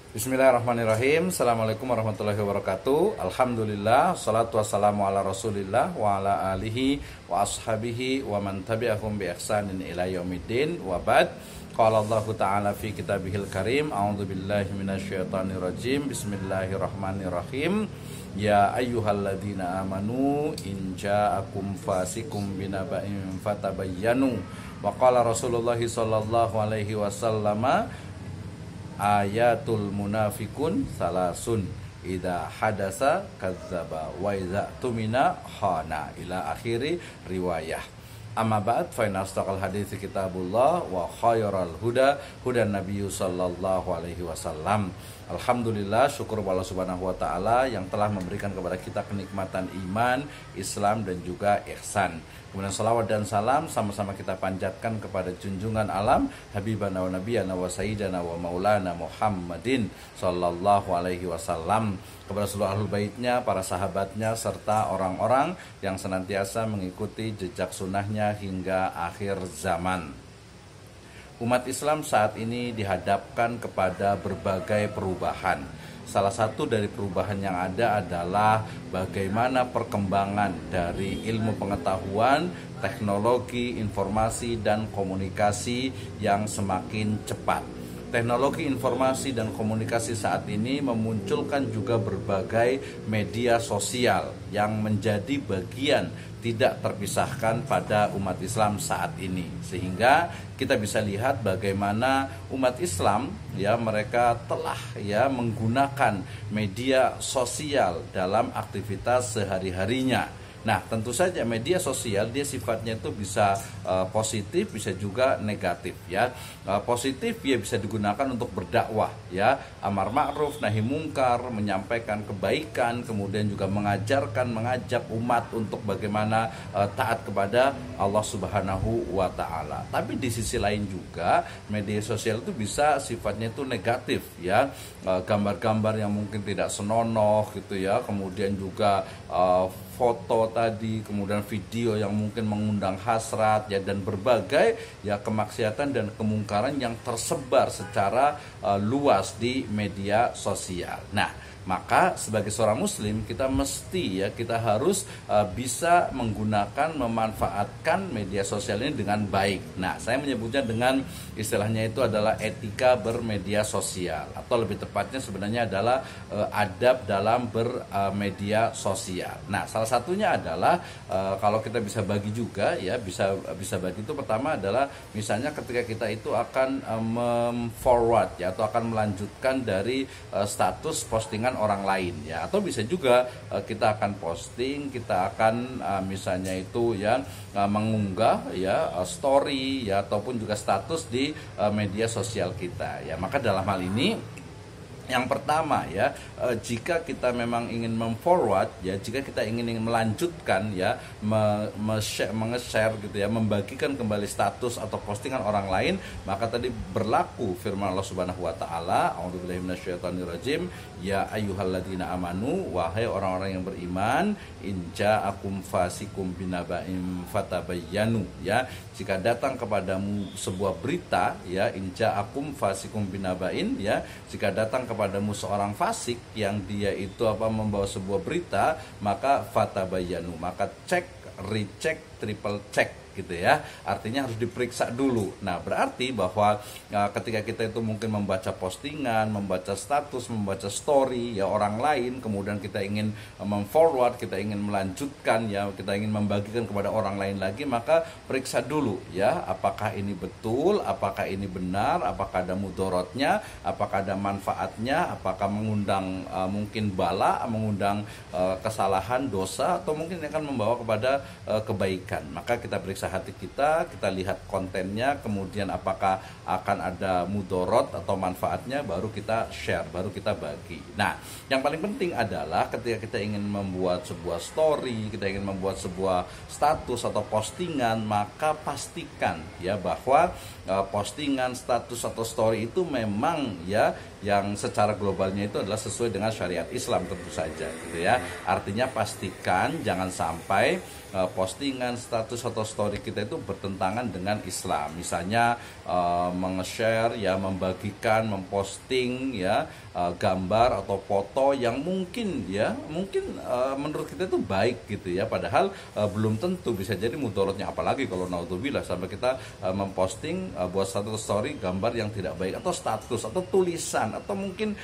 Bismillahirrahmanirrahim. Assalamualaikum warahmatullahi wabarakatuh. Alhamdulillah, salatu wassalamu ala rasulillah wa ala alihi wa ashabihi wa man tabi'ahum bi ihsanin ila yaumiddin wa ba'd. Qala Allah ta'ala fi kitabihil karim, a'udzu billahi minasyaitonir rajim. Bismillahirrahmanirrahim. Ya ayyuhalladzina amanu in ja'akum fasikum binaba'in fatabayyanu. Wa qala Rasulullah sallallahu alaihi wasallam, ayatul munafikun salasun idza hadasa kadzdzaba wa idza tumina khana ila akhiri riwayah. Amma ba'd, fa inna astaqal hadits kitabullah wa khairal huda hudan nabiyyu sallallahu alaihi wasallam. Alhamdulillah, syukur Allah Subhanahu wa taala yang telah memberikan kepada kita kenikmatan iman, Islam dan juga ihsan. Kemudian salawat dan salam sama-sama kita panjatkan kepada junjungan alam habibana wa nabiyana wa sayyidana wa maulana Muhammadin sallallahu alaihi wasallam, kepada seluruh ahlul baitnya, para sahabatnya, serta orang-orang yang senantiasa mengikuti jejak sunnahnya hingga akhir zaman. Umat Islam saat ini dihadapkan kepada berbagai perubahan. Salah satu dari perubahan yang ada adalah bagaimana perkembangan dari ilmu pengetahuan, teknologi, informasi, dan komunikasi yang semakin cepat. Teknologi informasi dan komunikasi saat ini memunculkan juga berbagai media sosial yang menjadi bagian tidak terpisahkan pada umat Islam saat ini, sehingga kita bisa lihat bagaimana umat Islam mereka telah menggunakan media sosial dalam aktivitas sehari-harinya. Nah, tentu saja media sosial dia sifatnya itu bisa positif, bisa juga negatif positif bisa digunakan untuk berdakwah amar ma'ruf nahi mungkar, menyampaikan kebaikan, kemudian juga mengajarkan, mengajak umat untuk bagaimana taat kepada Allah Subhanahu wa taala. Tapi di sisi lain juga media sosial itu bisa sifatnya itu negatif gambar-gambar yang mungkin tidak senonoh kemudian juga foto tadi, kemudian video yang mungkin mengundang hasrat dan berbagai kemaksiatan dan kemungkaran yang tersebar secara luas di media sosial. Nah, maka sebagai seorang muslim kita mesti kita harus bisa menggunakan, memanfaatkan media sosial ini dengan baik. Nah, saya menyebutnya dengan istilahnya itu adalah etika bermedia sosial, atau lebih tepatnya sebenarnya adalah adab dalam bermedia sosial. Nah, salah satunya adalah kalau kita bisa bagi juga bisa bagi itu, pertama adalah misalnya ketika kita itu akan forward atau akan melanjutkan dari status postingan orang lain atau bisa juga kita akan posting, kita akan misalnya itu mengunggah story ataupun juga status di media sosial kita maka dalam hal ini yang pertama jika kita memang ingin memforward jika kita ingin melanjutkan menge-share membagikan kembali status atau postingan orang lain, maka tadi berlaku firman Allah Subhanahu wa taala, a'udzubillahi minasyaitonirrajim, ya ayyuhalladzina amanu, wahai orang-orang yang beriman, in ja'akum fasikum binaba'in fatabayyanu jika datang kepadamu sebuah berita in ja'akum fasikum binaba'in jika datang kepadamu seorang fasik yang dia itu membawa sebuah berita, maka fatabayyanu, maka cek, recheck, triple check artinya harus diperiksa dulu. Nah, berarti bahwa ketika kita itu mungkin membaca postingan, membaca status, membaca story orang lain, kemudian kita ingin memforward, kita ingin melanjutkan kita ingin membagikan kepada orang lain lagi, maka periksa dulu apakah ini betul, apakah ini benar, apakah ada mudorotnya, apakah ada manfaatnya, apakah mengundang mungkin bala, mengundang kesalahan, dosa, atau mungkin akan membawa kepada kebaikan. Maka kita periksa hati kita lihat kontennya, kemudian apakah akan ada mudorot atau manfaatnya, baru kita share, baru kita bagi. Nah, yang paling penting adalah ketika kita ingin membuat sebuah story, kita ingin membuat sebuah status atau postingan, maka pastikan bahwa postingan, status atau story itu memang yang secara globalnya itu adalah sesuai dengan syariat Islam tentu saja Artinya pastikan jangan sampai postingan, status atau story kita itu bertentangan dengan Islam. Misalnya meng-share ya, membagikan, memposting ya gambar atau foto yang mungkin menurut kita itu baik gitu ya, padahal belum tentu, bisa jadi mudorotnya. Apalagi kalau naudzubillah sampai kita memposting buat satu story gambar yang tidak baik, atau status atau tulisan atau mungkin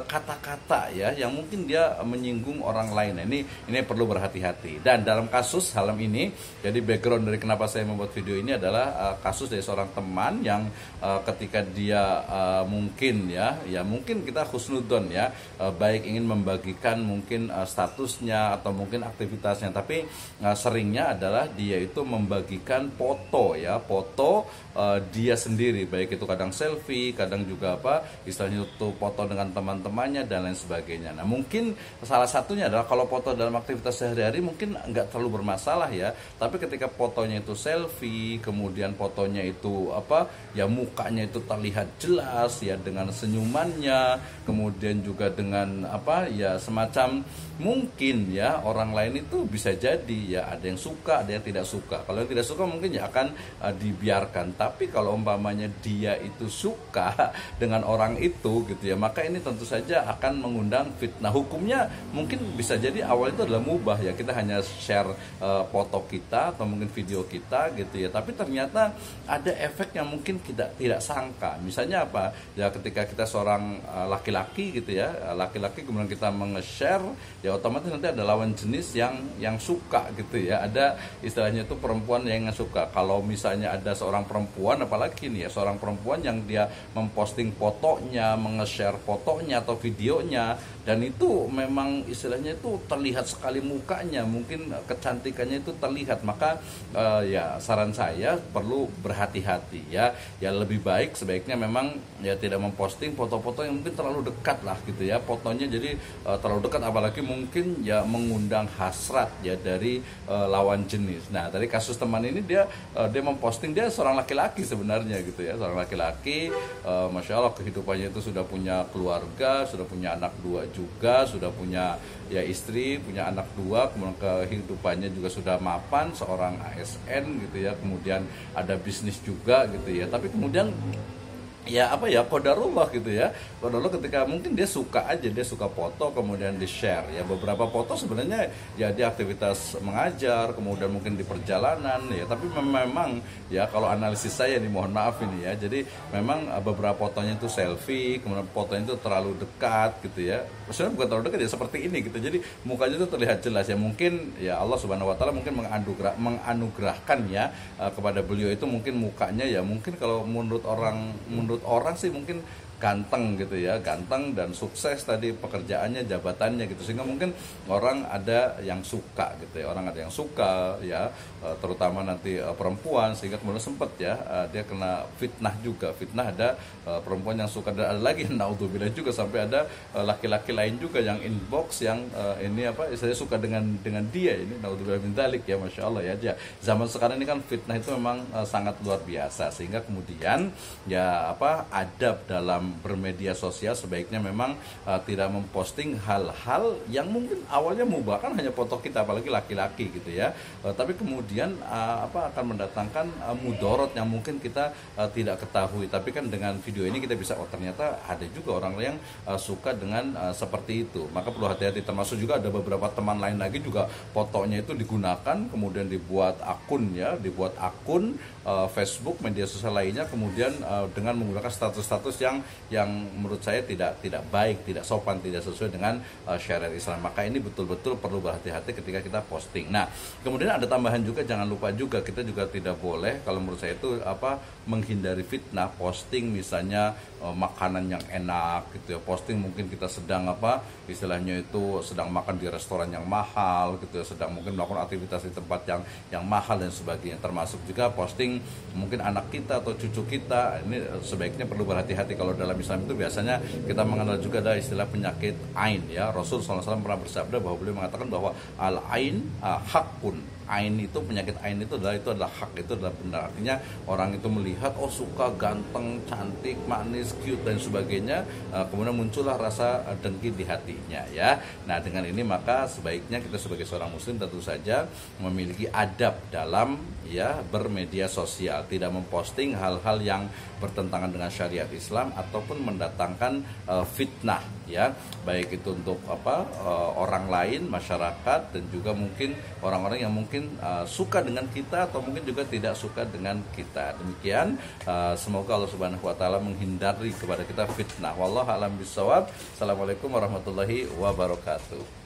kata-kata ya yang mungkin dia menyinggung orang lain. Nah, ini perlu berhati-hati. Dan dalam kasus halam ini, jadi background dari kenapa saya membuat video ini adalah kasus dari seorang teman yang ketika dia mungkin kita husnudon ya, baik ingin membagikan mungkin statusnya atau mungkin aktivitasnya, tapi seringnya adalah dia itu membagikan foto dia sendiri, baik itu kadang selfie, kadang juga istilahnya itu foto dengan teman-temannya dan lain sebagainya. Nah, mungkin salah satunya adalah kalau foto dalam aktivitas sehari-hari mungkin nggak terlalu bermasalah ya, tapi ketika fotonya itu selfie, kemudian fotonya itu mukanya itu terlihat jelas ya dengan senyumannya, kemudian juga dengan semacam mungkin ya orang lain itu bisa jadi ya ada yang suka, ada yang tidak suka. Kalau yang tidak suka mungkin ya akan dibiarkan. Tapi kalau umpamanya dia itu suka dengan orang itu gitu ya, maka ini tentu saja akan mengundang fitnah. Hukumnya mungkin bisa jadi awal itu adalah mubah ya, kita hanya share foto kita atau mungkin video kita gitu ya, tapi ternyata ada efek yang mungkin kita tidak sangka. Misalnya ya ketika kita seorang laki-laki gitu ya, laki-laki kemudian kita meng-share ya, otomatis nanti ada lawan jenis yang suka gitu ya, ada istilahnya itu perempuan yang suka. Kalau misalnya ada seorang perempuan, apalagi nih ya seorang perempuan yang dia memposting fotonya, meng-share fotonya atau videonya, dan itu memang istilahnya itu terlihat sekali mukanya, mungkin kecantikannya itu terlihat, maka ya saran saya perlu berhati-hati ya lebih baik sebaiknya memang ya tidak memposting foto-foto yang mungkin terlalu dekat lah gitu ya, fotonya jadi terlalu dekat, apalagi mungkin ya mengundang hasrat ya dari lawan jenis. Nah, dari kasus teman ini dia memposting, dia seorang laki-laki sebenarnya gitu ya, seorang laki-laki, masya Allah kehidupannya itu sudah punya keluarga, sudah punya anak 2 juga, sudah punya ya istri, punya anak 2, kemudian kehidupannya juga sudah mapan, seorang ASN gitu ya, kemudian ada bisnis juga gitu ya, tapi kemudian qadarullah gitu ya, qadarullah ketika mungkin dia suka foto kemudian di share ya, beberapa foto sebenarnya ya di aktivitas mengajar, kemudian mungkin di perjalanan ya, tapi memang ya kalau analisis saya nih, mohon maaf ini ya, jadi memang beberapa fotonya itu selfie, kemudian fotonya itu terlalu dekat gitu ya, maksudnya bukan terlalu dekat ya, seperti ini gitu, jadi mukanya itu terlihat jelas ya, mungkin ya Allah Subhanahu wa taala mungkin menganugerahkan ya kepada beliau itu mungkin mukanya ya, mungkin kalau menurut orang sih mungkin ganteng gitu ya, ganteng dan sukses tadi pekerjaannya, jabatannya gitu, sehingga mungkin orang ada yang suka gitu ya, orang ada yang suka ya, terutama nanti perempuan, sehingga kemudian sempat ya dia kena fitnah juga, fitnah ada perempuan yang suka, dan ada lagi naudzubillah juga sampai ada laki-laki lain juga yang inbox yang saya suka dengan dia ini, naudzubillah min dzalik ya, masya Allah ya. Zaman sekarang ini kan fitnah itu memang sangat luar biasa, sehingga kemudian ya adab dalam bermedia sosial sebaiknya memang tidak memposting hal-hal yang mungkin awalnya mubah, kan hanya foto kita, apalagi laki-laki gitu ya, tapi kemudian akan mendatangkan mudorot yang mungkin kita tidak ketahui. Tapi kan dengan video ini kita bisa, ternyata ada juga orang yang suka dengan seperti itu, maka perlu hati-hati. Termasuk juga ada beberapa teman lain lagi juga fotonya itu digunakan kemudian dibuat akun Facebook, media sosial lainnya, kemudian dengan menggunakan status-status yang menurut saya tidak baik, tidak sopan, tidak sesuai dengan syariat Islam. Maka ini betul-betul perlu berhati-hati ketika kita posting. Nah, kemudian ada tambahan juga, jangan lupa juga kita juga tidak boleh, kalau menurut saya itu menghindari fitnah, posting misalnya makanan yang enak gitu ya, posting mungkin kita sedang istilahnya itu sedang makan di restoran yang mahal gitu ya, sedang mungkin melakukan aktivitas di tempat yang mahal dan sebagainya. Termasuk juga posting mungkin anak kita atau cucu kita, ini sebaiknya perlu berhati-hati. Kalau dalam Islam itu biasanya kita mengenal juga ada istilah penyakit ain ya. Rasul SAW pernah bersabda bahwa beliau mengatakan bahwa al ain hakun, Ain itu, penyakit ain itu adalah hak, itu adalah benar. Artinya orang itu melihat suka ganteng, cantik, manis, cute dan sebagainya, kemudian muncullah rasa dengki di hatinya ya. Nah, dengan ini maka sebaiknya kita sebagai seorang muslim tentu saja memiliki adab dalam ya bermedia sosial, tidak memposting hal-hal yang bertentangan dengan syariat Islam ataupun mendatangkan fitnah ya, baik itu untuk orang lain, masyarakat, dan juga mungkin orang-orang yang mungkin suka dengan kita atau mungkin juga tidak suka dengan kita. Demikian, semoga Allah Subhanahu wa taala menghindari kepada kita fitnah. Wallahu a'lam bishawab. Assalamualaikum warahmatullahi wabarakatuh.